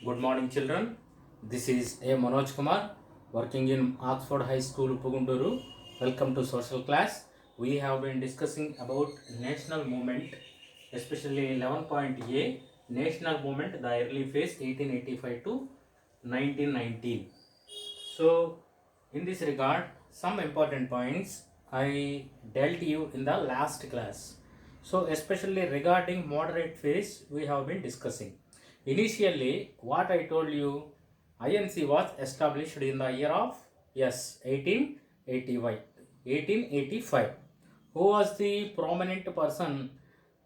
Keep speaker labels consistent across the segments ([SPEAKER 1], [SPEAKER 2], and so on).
[SPEAKER 1] Good morning, children. This is A. Manoj Kumar, working in Oxford High School, Uppugunduru. Welcome to social class. We have been discussing about national movement, especially 11.A, national movement, the early phase 1885 to 1919. So, in this regard, some important points I dealt you in the last class. So, especially regarding moderate phase, we have been discussing. Initially, what I told you, INC was established in the year of, yes, 1885. Who was the prominent person,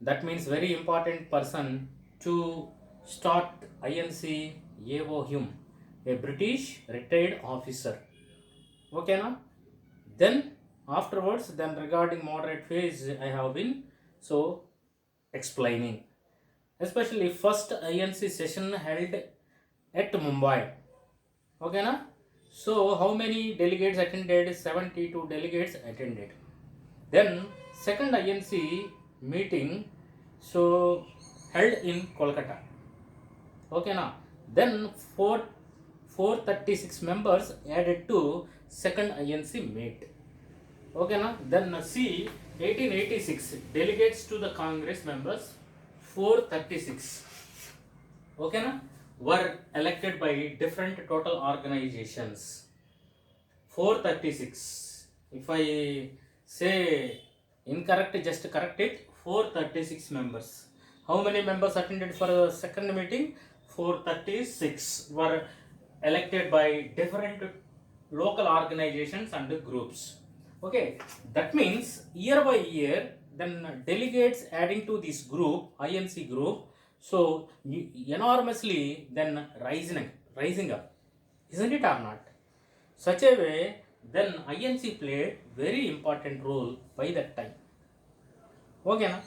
[SPEAKER 1] that means very important person to start INC? A.O. Hume, a British retired officer. Okay, na? Then afterwards, then regarding moderate phase, I have been so explaining. Especially first INC session held at Mumbai. Okay, na? So how many delegates attended? 72 delegates attended. Then second INC meeting so held in Kolkata. Okay, na? Then 436 members added to second INC meet. Okay, na? Then see 1886 delegates to the Congress members 436. Okay, na? Were elected by different total organizations. 436. If I say incorrect, just correct it. 436 members. How many members attended for the second meeting? 436 were elected by different local organizations and groups. Okay, that means year by year, then delegates adding to this group, INC group, so enormously then rising up, isn't it or not? Such a way, then INC played very important role by that time. Okay, na?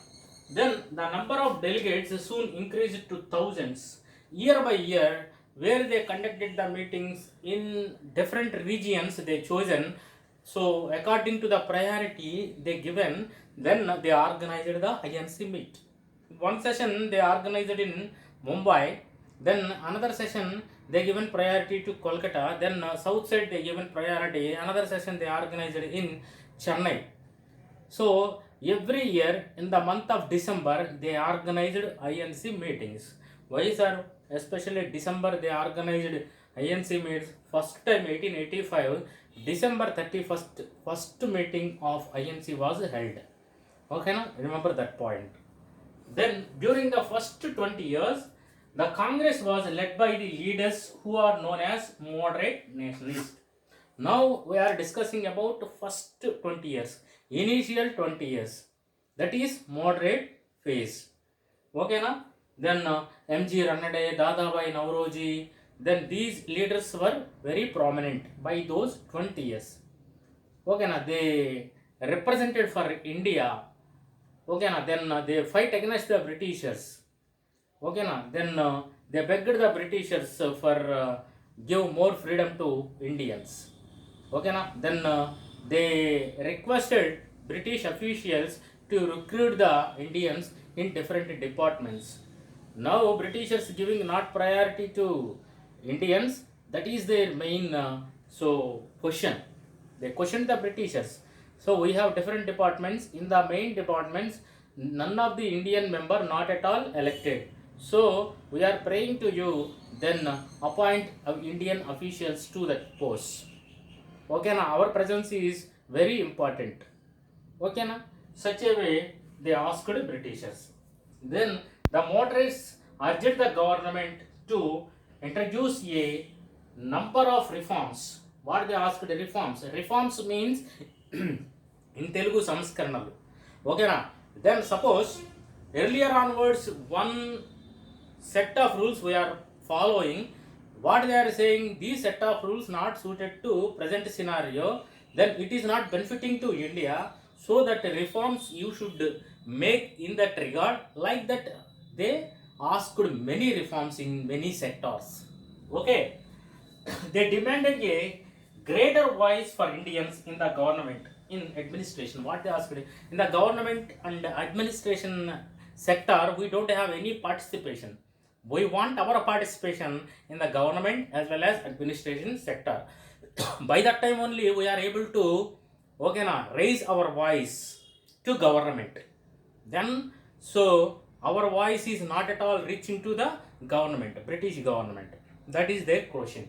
[SPEAKER 1] Then the number of delegates soon increased to thousands. Year by year, where they conducted the meetings in different regions they chosen. So according to the priority they given, then they organized the INC meet. One session they organized in Mumbai, then another session they given priority to Kolkata, then south side they given priority, another session they organized in Chennai. So every year in the month of December they organized INC meetings. Why, sir? Especially December they organized INC meets. First time 1885, December 31st, first meeting of INC was held. Okay, na? Remember that point. Then during the first 20 years, the Congress was led by the leaders who are known as moderate nationalists. Now we are discussing about first 20 years, initial 20 years, that is moderate phase. Okay, na? Then MG Ranade, Dadabhai Nauroji, then these leaders were very prominent by those 20 years. Okay, na? They represented for India. Okay, na? Then they fight against the Britishers. Okay, na? Then they begged the Britishers for give more freedom to Indians. Okay, na? Then they requested British officials to recruit the Indians in different departments. Now Britishers giving not priority to Indians, that is their main question. They questioned the Britishers. So we have different departments. In the main departments, none of the Indian member not at all elected. So we are praying to you, then appoint Indian officials to that post. Okay, na? Our presence is very important. Okay, na? Such a way they asked Britishers. Then the moderates urged the government to introduce a number of reforms. What they asked reforms? Reforms means in Telugu samskaranalu. Okay, na? Then suppose earlier onwards one set of rules we are following, what they are saying, these set of rules not suited to present scenario, then it is not benefiting to India, so that reforms you should make in that regard. Like that they asked many reforms in many sectors. Okay, they demanded a greater voice for Indians in the government, in administration. What they asked, in the government and administration sector we don't have any participation. We want our participation in the government as well as administration sector. By that time only we are able to raise our voice to government. Then so our voice is not at all reaching to the government, British government. That is their question.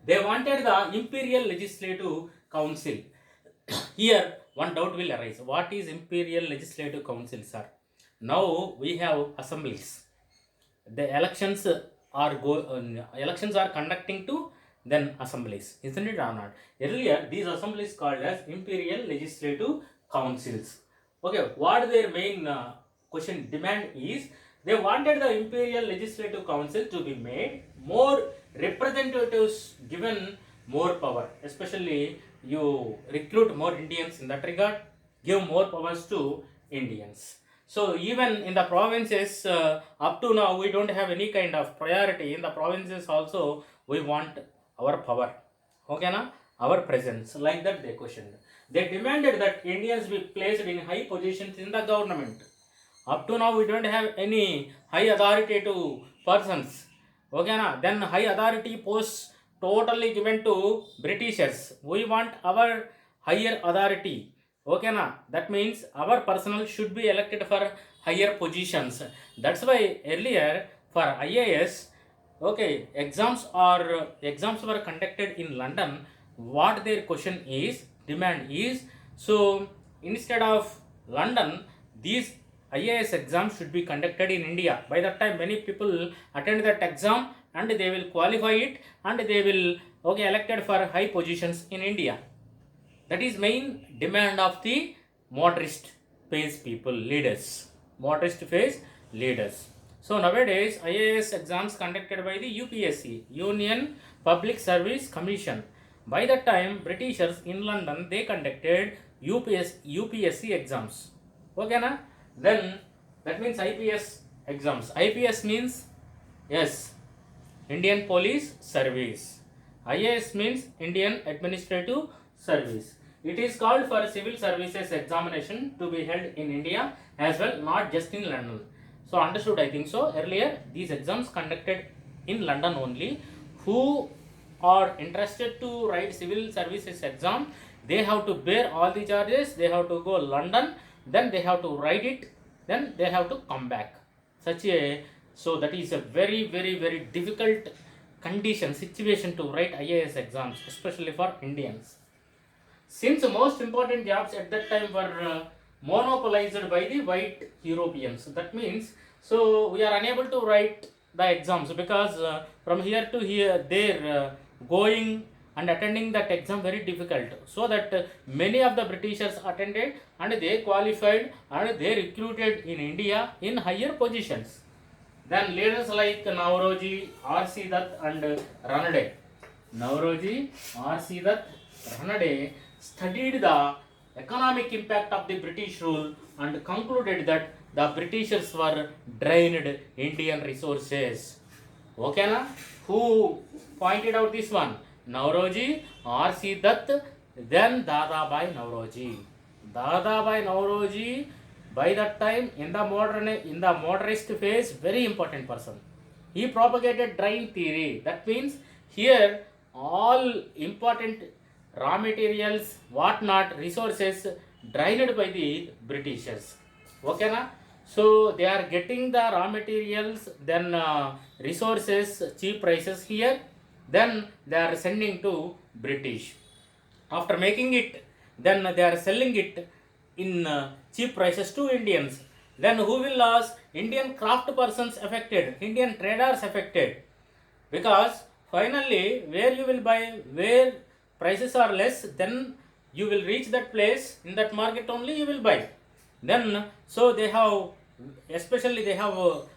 [SPEAKER 1] They wanted the Imperial Legislative Council. Here one doubt will arise. What is Imperial Legislative Council, sir? Now we have assemblies. The elections elections are conducting to then assemblies, isn't it or not? Earlier these assemblies called as Imperial Legislative Councils. Okay, what their main question demand is, they wanted the Imperial Legislative Council to be made more representatives, given more power, especially you recruit more Indians in that regard, give more powers to Indians. So even in the provinces, up to now we don't have any kind of priority. In the provinces also we want our power, okay na, our presence, like that they questioned. They demanded that Indians be placed in high positions in the government. Up to now we don't have any high authoritative persons, okay na. Then high authority posts totally given to Britishers. We want our higher authority, okay na. That means our personnel should be elected for higher positions. That's why earlier for IAS, okay, exams were conducted in London. What their question is, demand is, so instead of London, these IAS exams should be conducted in India. By that time many people attend that exam and they will qualify it and they will elected for high positions in India. That is main demand of the moderate phase people, leaders. Moderate phase leaders. So nowadays IAS exams conducted by the UPSC, Union Public Service Commission. By that time Britishers in London, they conducted UPSC exams. Okay na? Then that means IPS exams. IPS means, yes, Indian Police Service. IAS means Indian Administrative Service. It is called for civil services examination to be held in India as well, not just in London. So understood, I think so. Earlier these exams conducted in London only. Who are interested to write civil services exam, they have to bear all the charges. They have to go London, then they have to write it, then they have to come back. So that is a very difficult condition, situation to write IAS exams, especially for Indians. Since the most important jobs at that time were monopolized by the white Europeans, that means so we are unable to write the exams because from here to here there going and attending that exam very difficult. So that many of the Britishers attended and they qualified and they recruited in India in higher positions. Then leaders like Nauroji, R.C. Dutt and Ranade. Nauroji, R.C. Dutt, Ranade studied the economic impact of the British rule and concluded that the Britishers were drained Indian resources. Okay na? Who pointed out this one? Nauroji, R.C. Dutt, then Dadabhai Nauroji. Dadabhai Nauroji, by that time in the modernist phase, very important person. He propagated drain theory. That means here all important raw materials, whatnot, resources drained by the Britishers. Okay na? So they are getting the raw materials, then resources, cheap prices here, then they are sending to British. After making it, then they are selling it in cheap prices to Indians. Then who will lose? Indian craft persons affected, Indian traders affected. Because finally where you will buy, where prices are less, then you will reach that place, in that market only you will buy. Then so they have, especially they have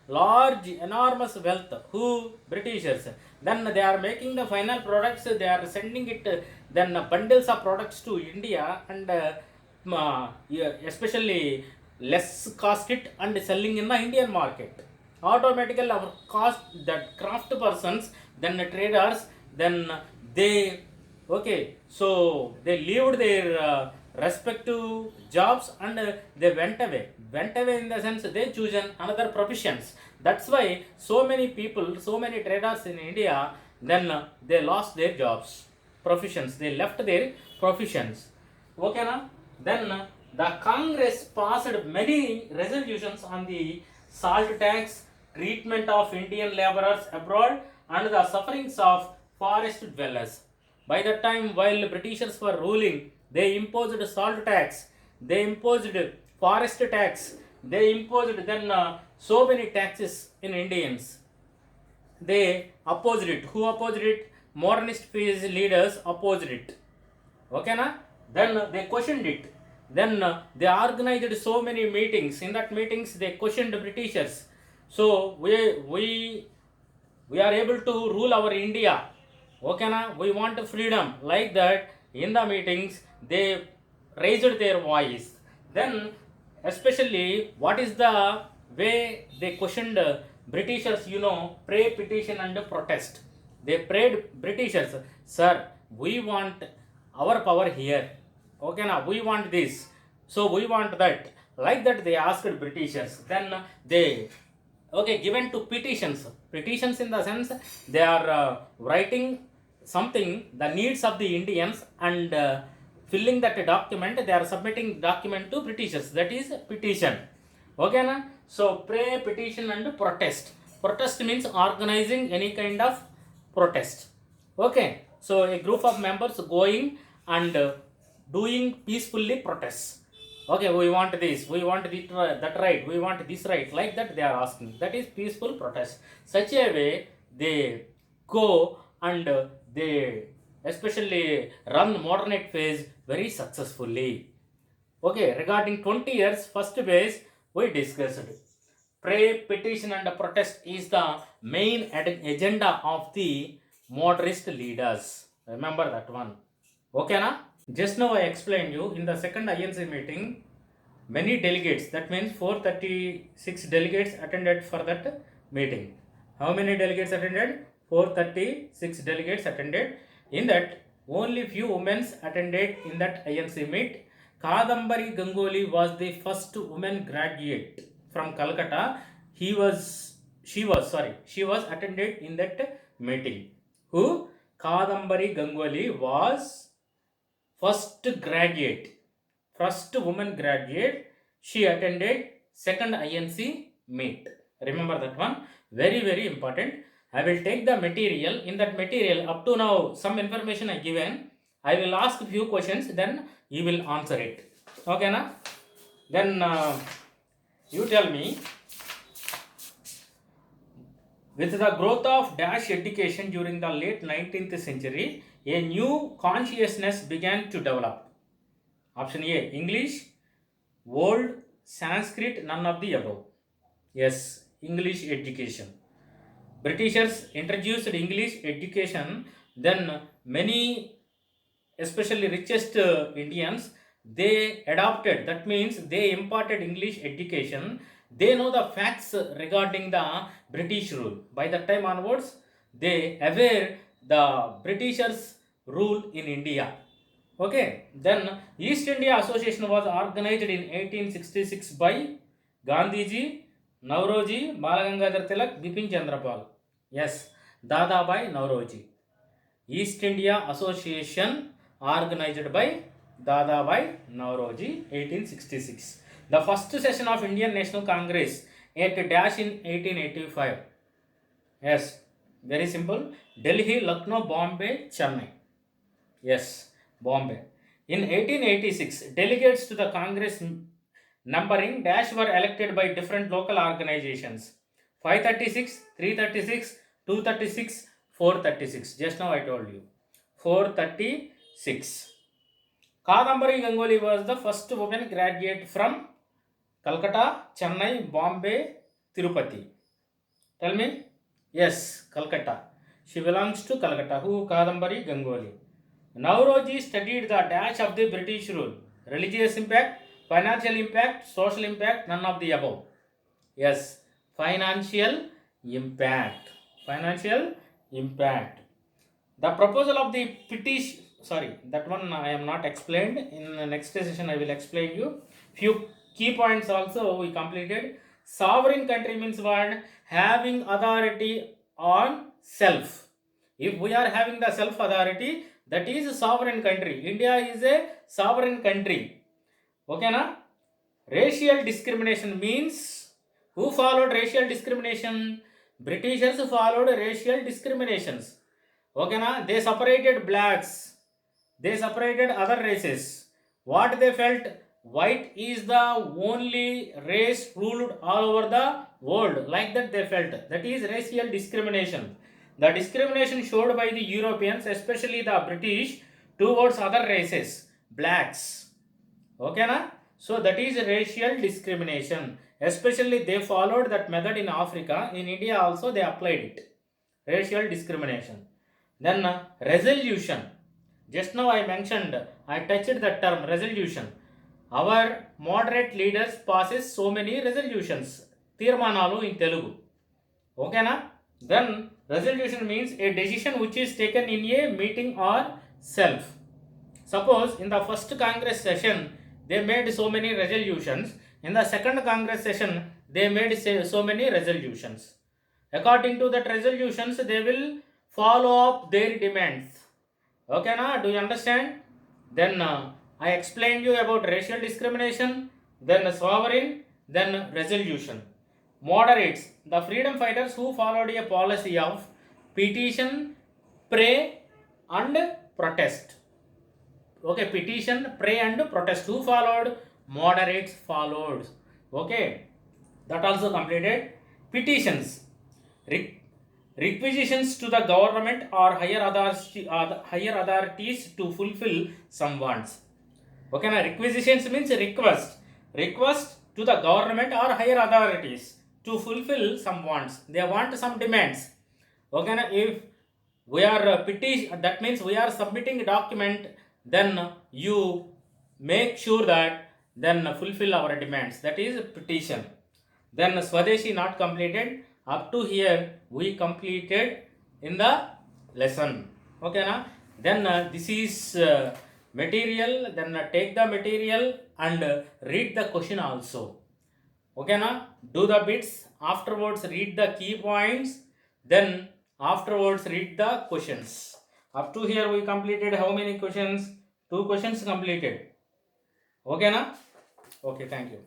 [SPEAKER 1] large enormous wealth, who? Britishers. Then they are making the final products, they are sending it, then bundles of products to India and especially less cost it and selling in the Indian market. Automatically our cost, that craft persons, then the traders, then they so they leave their respective jobs and they went away in the sense they choose another professions. That's why so many people, so many traders in India, then they lost their jobs, professions. They left their professions. Okay, na? Then the Congress passed many resolutions on the salt tax, treatment of Indian laborers abroad, and the sufferings of forest dwellers. By that time, while Britishers were ruling, they imposed salt tax, they imposed forest tax, they imposed then so many taxes in Indians. They opposed it. Who opposed it? Modernist phase leaders opposed it. Okay, na? Then they questioned it. Then they organized so many meetings. In that meetings, they questioned the Britishers. So we are able to rule our India. Okay, na? We want freedom. Like that, in the meetings, they raised their voice. Then, especially, what is the way they questioned Britishers? Pray, petition, and protest. They prayed Britishers, sir, we want our power here. Okay, now we want this. So we want that. Like that, they asked Britishers. Then they given to petitions in the sense they are writing something, the needs of the Indians, and filling that document, they are submitting document to Britishers, that is petition. Okay, na? So pray, petition, and protest means organizing any kind of protest. Okay, so a group of members going and doing peacefully protests. Okay, we want this, we want that right, we want this right, like that they are asking. That is peaceful protest. Such a way they go and they especially run modernist phase very successfully. Okay, regarding 20 years, first phase we discussed. Pray, petition, and protest is the main agenda of the moderate leaders. Remember that one. Okay, na? Just now I explained you in the second INC meeting, many delegates, that means 436 delegates attended for that meeting. How many delegates attended? 436 delegates attended. In that, only few women attended in that INC meet. Kadambari Ganguly was the first woman graduate from Calcutta. She was attended in that meeting. Who? Kadambari Ganguly was first woman graduate. She attended second INC meet. Remember that one. Very, very important. I will take the material. In that material, up to now, some information I given. I will ask few questions, then you will answer it. Okay, na? Then you tell me. With the growth of dash education during the late 19th century, a new consciousness began to develop. Option A, English, Old, Sanskrit, none of the above. Yes, English education. Britishers introduced English education, then many, especially richest Indians, they adopted, that means they imparted English education. They know the facts regarding the British rule. By that time onwards, they aware the Britishers rule in India. Okay, then East India Association was organized in 1866 by Gandhiji, Nauroji, Balagangadhar Tilak, Bipin Chandrapal. Yes, Dadabhai Nauroji. East India Association organized by Dadabhai Nauroji, 1866. The first session of Indian National Congress at dash in 1885. Yes, very simple. Delhi, Lucknow, Bombay, Chennai. Yes, Bombay. In 1886, delegates to the Congress numbering dash were elected by different local organizations. 536, 336, 236, 436. Just now I told you. 436. Kadambari Ganguly was the first woman graduate from Calcutta, Chennai, Bombay, Tirupati. Tell me. Yes, Calcutta. She belongs to Calcutta. Who? Kadambari Ganguly. Nauroji studied the dash of the British rule. Religious impact, financial impact, social impact, none of the above. Yes, financial impact. Financial impact. The proposal of the petition, sorry, that one I am not explained. In the next session I will explain you. Few key points also we completed. Sovereign country means what? having authority on self. If we are having the self authority, that is a sovereign country. India is a sovereign country. Okay, na? Racial discrimination means, who followed racial discrimination? Britishers followed racial discriminations. Okay, na? They separated blacks. They separated other races. What they felt? White is the only race ruled all over the world. Like that they felt. That is racial discrimination. The discrimination showed by the Europeans, especially the British, towards other races, blacks. Okay, na? So that is racial discrimination. Especially they followed that method in Africa. In India also they applied it. Racial discrimination. Then resolution. Just now I mentioned, I touched the term resolution. Our moderate leaders passes so many resolutions. Tirmanalu in Telugu. Okay, na? Then resolution means a decision which is taken in a meeting or self. Suppose in the first Congress session they made so many resolutions. In the second Congress session they made so many resolutions. According to that resolutions they will follow up their demands. Okay, na? Do you understand? Then I explained you about racial discrimination, then sovereign, then resolution. Moderates, the freedom fighters who followed a policy of petition, pray and protest. Okay, petition, pray and protest. Who followed? Moderates followed. Okay, that also completed. Petitions, requisitions to the government or higher authorities to fulfill some wants. Okay, now requisitions means request to the government or higher authorities to fulfill some wants. They want some demands. Okay, now if we are petition, that means we are submitting a document, then you make sure that then fulfill our demands. That is petition. Then Swadeshi not completed. Up to here we completed in the lesson. Okay, na? Then this is material. Then take the material and read the question also. Okay, na? Do the bits. Afterwards read the key points. Then afterwards read the questions. Up to here we completed how many questions? 2 questions completed. Okay, na? Okay, thank you.